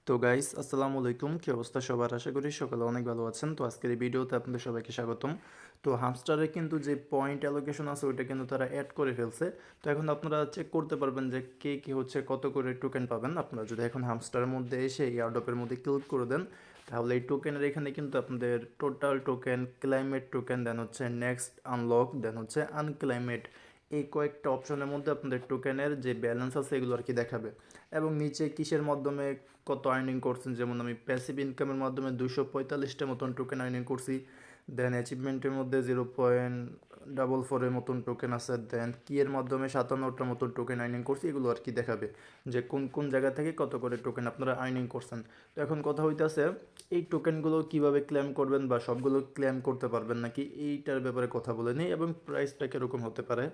তো গাইস আসসালামু আলাইকুম, কি অবস্থা সবার? আশা করি সকালে অনেক ভালো আছেন। তো আজকের এই ভিডিওতে আপনাদের সবাইকে স্বাগতম। তো হামস্টারের কিন্তু যে পয়েন্ট অ্যালোকেশন আছে ওইটা কিন্তু তারা অ্যাড করে ফেলছে। তো এখন আপনারা চেক করতে পারবেন যে কে কি হচ্ছে কত করে টোকেন পাবেন। আপনারা যদি এখন হামস্টারের মধ্যে এসে এয়ারড্রপের মধ্যে ক্লিক করে দেন, তাহলে এই টোকেনের এখানে কিন্তু আপনাদের টোটাল টোকেন, ক্লাইমেট টোকেন, দেন হচ্ছে নেক্সট আনলক, দেন হচ্ছে আনক্লাইমেট, এই কয়েকটা অপশনের মধ্যে আপনাদের টোকেনের যে ব্যালেন্স আছে এগুলো আর কি দেখাবে। এবং নিচে কিসের মাধ্যমে কত আর্নিং করছেন, যেমন আমি প্যাসিভ ইনকামের মাধ্যমে 245টা মতন টোকেন আর্নিং করছি। দেন অ্যাচিভমেন্টের মধ্যে 0.44-এর মতন টোকেন আছে। দেন কিয়ের মাধ্যমে 57টার মতন টোকেন আর্নিং করছি। এগুলো আর কি দেখাবে যে কোন কোন জায়গা থেকে কত করে টোকেন আপনারা আর্নিং করছেন। তো এখন কথা হইতেছে এই টোকেনগুলো কিভাবে ক্লেম করবেন বা সবগুলো ক্লেম করতে পারবেন নাকি, এইটার ব্যাপারে কথা বলে নিই এবং প্রাইসটা কীরকম হতে পারে।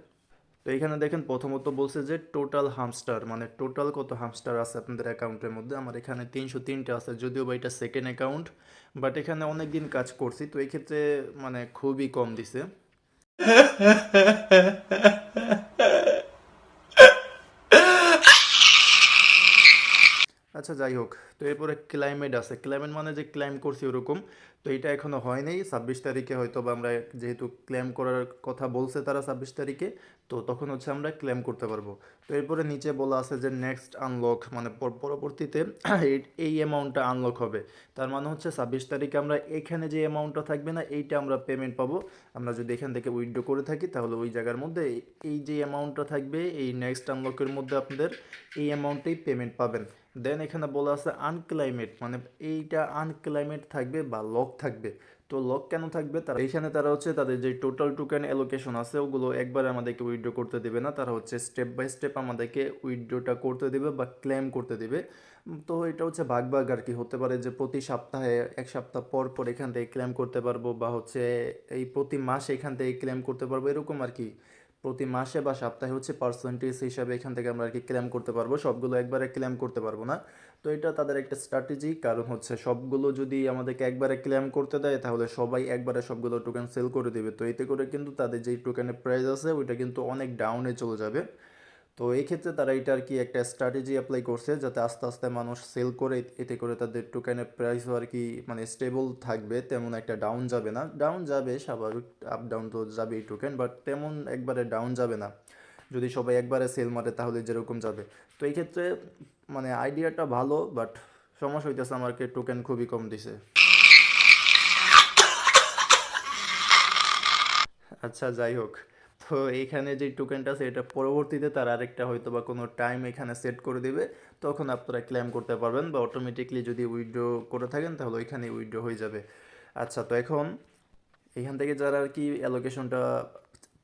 তো এখানে দেখেন প্রথমত বলছে যে টোটাল হামস্টার, মানে টোটাল কত হামস্টার আছে আপনাদের অ্যাকাউন্টের মধ্যে। আমার এখানে 303টা আছে, যদিও বা এটা সেকেন্ড অ্যাকাউন্ট, বাট এখানে অনেক দিন কাজ করছি, তো এই ক্ষেত্রে মানে খুবই কম দিছে। আচ্ছা যাই হোক, তো এরপরে ক্লাইমেট আছে। ক্লাইমেট মানে যে ক্লাইম করছি ওরকম, তো এটা এখনও হয়নি। 26 তারিখে হয়তো বা আমরা, যেহেতু ক্লেম করার কথা বলছে তারা 26 তারিখে, তো তখন হচ্ছে আমরা ক্লেম করতে পারবো। তো এরপরে নিচে বলা আছে যে নেক্সট আনলক, মানে পরবর্তীতে এই অ্যামাউন্টটা আনলক হবে। তার মানে হচ্ছে 26 তারিখে আমরা এখানে যে অ্যামাউন্টটা থাকবে না এইটা আমরা পেমেন্ট পাবো। আমরা যদি এখান থেকে উইথড্র করে থাকি তাহলে ওই জায়গার মধ্যে এই যে অ্যামাউন্টটা থাকবে এই নেক্সট আনলকের মধ্যে আপনাদের এই অ্যামাউন্টেই পেমেন্ট পাবেন। দেন এখানে বলা আছে আনক্লাইমেট, মানে এইটা আনক্লাইমেট থাকবে বা লক থাকবে। তো লক কেন থাকবে, তারা এইখানে তারা হচ্ছে তাদের যে টোটাল টোকেন অ্যালোকেশন আছে ওগুলো একবারে আমাদেরকে উইথড্র করতে দেবে না, তারা হচ্ছে স্টেপ বাই স্টেপ আমাদেরকে উইথড্রটা করতে দেবে বা ক্লেম করতে দেবে। তো এটা হচ্ছে ভাগ ভাগ আর কি, হতে পারে যে প্রতি সপ্তাহে, এক সপ্তাহ পর পর এখান থেকে ক্লেম করতে পারবো, বা হচ্ছে এই প্রতি মাসে এখান থেকে ক্লেম করতে পারবো, এরকম আর কি। প্রতি মাসে বা সপ্তাহে হচ্ছে পার্সেন্টেজ হিসাবে এখান থেকে আমরা আর কি ক্লেম করতে পারবো, সবগুলো একবারে ক্লেম করতে পারবো না। তো এটা তাদের একটা স্ট্র্যাটেজি, কারণ হচ্ছে সবগুলো যদি আমাদেরকে একবারে ক্লেম করতে দেয় তাহলে সবাই একবারে সবগুলো টোকেন সেল করে দেবে, তো এতে করে কিন্তু তাদের যেই টোকেনের প্রাইস আছে ওইটা কিন্তু অনেক ডাউনে চলে যাবে। তো এই ক্ষেত্রে তারা এটা আর কি একটা স্ট্র্যাটেজি অ্যাপ্লাই করছে যাতে আস্তে আস্তে মানুষ সেল করে, এতে করে তাদের টোকেনের প্রাইসও আর কি মানে স্টেবল থাকবে, তেমন একটা ডাউন যাবে না। ডাউন যাবে স্বাভাবিক, আপ ডাউন তো যাবেই টোকেন, বাট তেমন একবারে ডাউন যাবে না। যদি সবাই একবারে সেল মারে তাহলে যেরকম যাবে। তো এই ক্ষেত্রে মানে আইডিয়াটা ভালো, বাট সমস্যা হইতেছে আমাকে টোকেন খুবই কম দিছে। আচ্ছা যাই হোক, তো এইখানে যে টোকেনটা আছে এটা পরবর্তীতে তার আরেকটা হয়তো বা কোনো টাইম এখানে সেট করে দিবে, তখন আপনারা ক্লেম করতে পারবেন, বা অটোমেটিকলি যদি উইথড্র করে থাকেন তাহলে ওইখানে উইথড্র হয়ে যাবে। আচ্ছা, তো এখন এখান থেকে যারা আর কি অ্যালোকেশনটা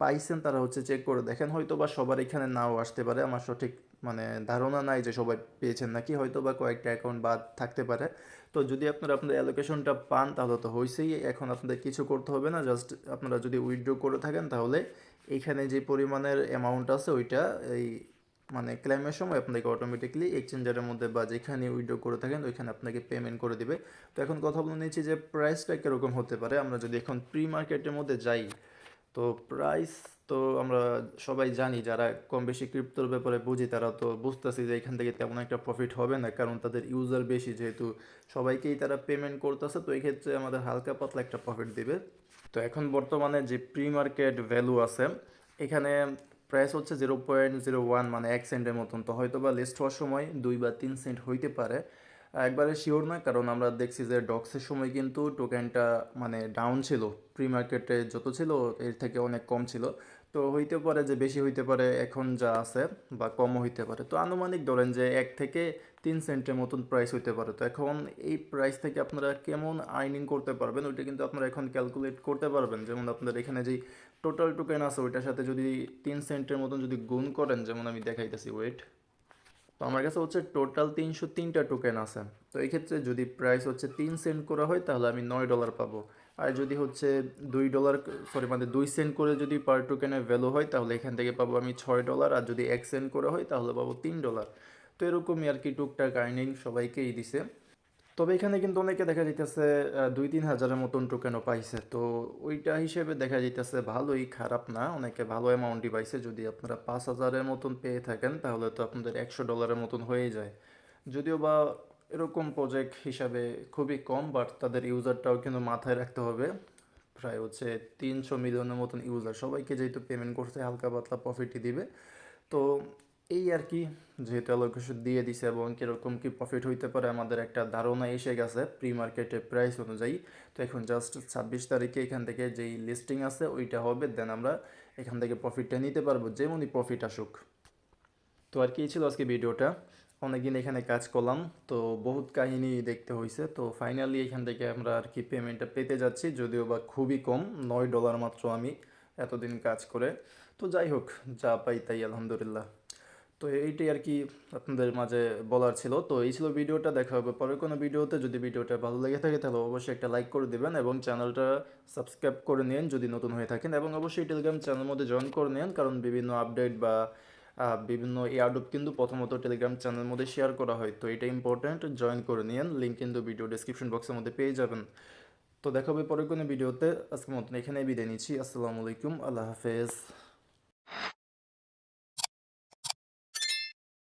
পাইছেন তারা হচ্ছে চেক করে দেখেন, হয়তো বা সবার এখানে নাও আসতে পারে, আমার সঠিক মানে ধারণা নাই যে সবাই পেয়েছেন নাকি, হয়তো বা কয়েকটা অ্যাকাউন্ট বাদ থাকতে পারে। তো যদি আপনারা আপনাদের অ্যালোকেশনটা পান তাহলে তো হয়েছেই, এখন আপনাদের কিছু করতে হবে না, জাস্ট আপনারা যদি উইথড্র করে থাকেন তাহলে এইখানে যে পরিমাণের অ্যামাউন্ট আছে ওইটা এই মানে ক্লেমের সময় আপনাকে অটোমেটিকলি এক্সচেঞ্জারের মধ্যে বা যেখানে উইথড্র করে থাকেন ওইখানে আপনাকে পেমেন্ট করে দিবে। তো এখন কথা বলে নিচ্ছি যে প্রাইসটা কীরকম হতে পারে। আমরা যদি এখন প্রি মার্কেটের মধ্যে যাই, তো প্রাইস, তো আমরা সবাই জানি যারা কম বেশি ক্রিপ্টোর ব্যাপারে বুঝি তারা তো বুঝতেছি যে এখান থেকে তেমন একটা প্রফিট হবে না, কারণ তাদের ইউজার বেশি, যেহেতু সবাইকেই তারা পেমেন্ট করতেছে, তো এই ক্ষেত্রে আমাদের হালকা পাতলা একটা প্রফিট দিবে। তো এখন বর্তমানে যে প্রি মার্কেট ভ্যালু আছে এখানে প্রাইস হচ্ছে 0.01, মানে 1 সেন্টের মতন। তো হয়তো বা লিস্ট হওয়ার সময় 2 বা 3 সেন্ট হইতে পারে, একবারে শিওর না, কারণ আমরা দেখছি যে ডক্সের সময় কিন্তু টোকেনটা মানে ডাউন ছিল, প্রি মার্কেটে যত ছিল এর থেকে অনেক কম ছিল। তো হইতে পারে যে বেশি হইতে পারে এখন যা আছে, বা কমও হইতে পারে। তো আনুমানিক ধরেন যে 1 থেকে 3 সেন্টের মতন প্রাইস হইতে পারে। তো এখন এই প্রাইস থেকে আপনারা কেমন আর্নিং করতে পারবেন ওইটা কিন্তু আপনারা এখন ক্যালকুলেট করতে পারবেন। যেমন আপনাদের এখানে যেই টোটাল টোকেন আছে ওইটার সাথে যদি 3 সেন্টের মতন যদি গুণ করেন, যেমন আমি দেখাইতেছি, ওয়েট। তো আমার কাছে হচ্ছে টোটাল 303টা টোকেন আছে। তো এই ক্ষেত্রে যদি প্রাইস হচ্ছে 3 সেন্ট করা হয় তাহলে আমি $9 পাবো। আর যদি হচ্ছে $2, সরি মানে 2 সেন্ট করে যদি পার টোকেনের ভ্যালু হয় তাহলে এখান থেকে পাবো আমি $6। আর যদি 1 সেন্ট করা হয় তাহলে পাবো $3। তো এরকমই আর কি টুকটাক আর্নিং সবাইকেই দিছে। তবে এখানে কিন্তু অনেকে দেখা যাইতেছে 2-3 হাজারের মতন টোকেনও পাইছে। তো ওইটা হিসেবে দেখা যাইতেছে ভালোই, খারাপ না, অনেকে ভালো অ্যামাউন্টই পাইছে। যদি আপনারা 5,000-এর মতন পেয়ে থাকেন তাহলে তো আপনাদের $100 মতন হয়ে যায়। যদিও বা এরকম প্রজেক্ট হিসাবে খুবই কম, বাট তাদের ইউজারটাও কিন্তু মাথায় রাখতে হবে। প্রায় হচ্ছে 300 মিলিয়নের মতন ইউজার, সবাইকে যেহেতু পেমেন্ট করছে হালকা পাতলা প্রফিটই দিবে। তো এই আর কি, যেহেতু অ্যালোকেশন দিয়ে দিছে এবং কীরকম কী প্রফিট হইতে পারে আমাদের একটা ধারণা এসে গেছে প্রি মার্কেটে প্রাইস অনুযায়ী। তো এখন জাস্ট 26 তারিখে এখান থেকে যেই লিস্টিং আছে ওইটা হবে, দেন আমরা এখান থেকে প্রফিটটা নিতে পারবো যেমনই প্রফিট আসুক। তো আর কি ছিল আজকে ভিডিওটা। অনেকদিন এখানে কাজ করলাম, তো বহুত কাহিনী দেখতে হয়েছে। তো ফাইনালি এখান থেকে আমরা আর কি পেমেন্টটা পেতে যাচ্ছি, যদিও বা খুবই কম, $9 মাত্র আমি এতদিন কাজ করে। তো যাই হোক, যা পাই তাই আলহামদুলিল্লাহ। তো এইটাই আর কি আপনাদের মাঝে বলার ছিল। তো এই ছিল ভিডিওটা, দেখা হবে পরে কোনো ভিডিওতে। যদি ভিডিওটা ভালো লেগে থাকে তাহলে অবশ্যই একটা লাইক করে দেবেন এবং চ্যানেলটা সাবস্ক্রাইব করে নিন যদি নতুন হয়ে থাকেন, এবং অবশ্যই টেলিগ্রাম চ্যানেলের মধ্যে জয়েন করে নিন, কারণ বিভিন্ন আপডেট বা বিভিন্ন এয়ারড্রপ কিন্তু প্রথমত টেলিগ্রাম চ্যানেলের মধ্যে শেয়ার করা হয়। তো এটা ইম্পর্ট্যান্ট, জয়েন করে নিন, লিঙ্ক কিন্তু ভিডিও ডেসক্রিপশন বক্সের মধ্যে পেয়ে যাবেন। তো দেখা হবে পরে কোনো ভিডিওতে। আজকের মতন এখানেই বিদায় নিচ্ছি। আসসালামু আলাইকুম, আল্লাহ হাফেজ।